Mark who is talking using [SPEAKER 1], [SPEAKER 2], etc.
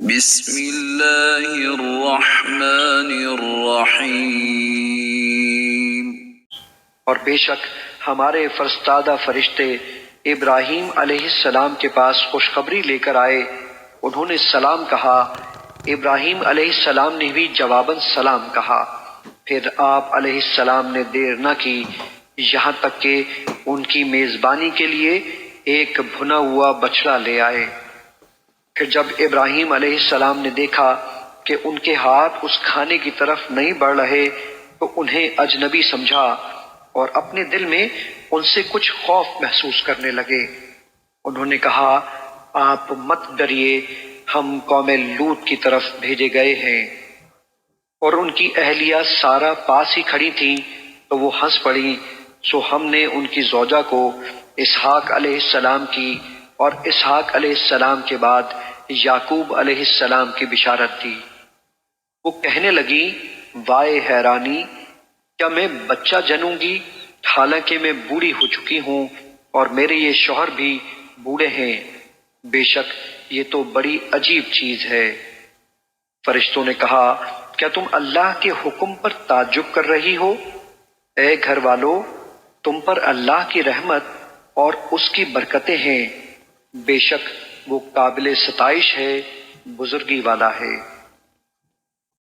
[SPEAKER 1] بسم اللہ الرحمن الرحیم۔
[SPEAKER 2] اور بے شک ہمارے فرستادہ فرشتے ابراہیم علیہ السلام کے پاس خوشخبری لے کر آئے۔ انہوں نے سلام کہا۔ ابراہیم علیہ السلام نے بھی جواباً سلام کہا۔ پھر آپ علیہ السلام نے دیر نہ کی یہاں تک کہ ان کی میزبانی کے لیے ایک بھنا ہوا بچڑا لے آئے۔ پھر جب ابراہیم علیہ السلام نے دیکھا کہ ان کے ہاتھ اس کھانے کی طرف نہیں بڑھ رہے تو انہیں اجنبی سمجھا اور اپنے دل میں ان سے کچھ خوف محسوس کرنے لگے۔ انہوں نے کہا، آپ مت ڈریے، ہم قوم لوط کی طرف بھیجے گئے ہیں۔ اور ان کی اہلیہ سارہ پاس ہی کھڑی تھیں تو وہ ہنس پڑی، سو ہم نے ان کی زوجہ کو اسحاق علیہ السلام کی اور اسحاق علیہ السلام کے بعد یعقوب علیہ السلام کی بشارت دی۔ وہ کہنے لگی، وائے حیرانی، کیا میں بچہ جنوں گی حالانکہ میں بوڑھی ہو چکی ہوں اور میرے یہ شوہر بھی بوڑھے ہیں؟ بے شک یہ تو بڑی عجیب چیز ہے۔ فرشتوں نے کہا، کیا تم اللہ کے حکم پر تعجب کر رہی ہو؟ اے گھر والو، تم پر اللہ کی رحمت اور اس کی برکتیں ہیں، بے شک وہ قابل ستائش ہے، بزرگی والا ہے۔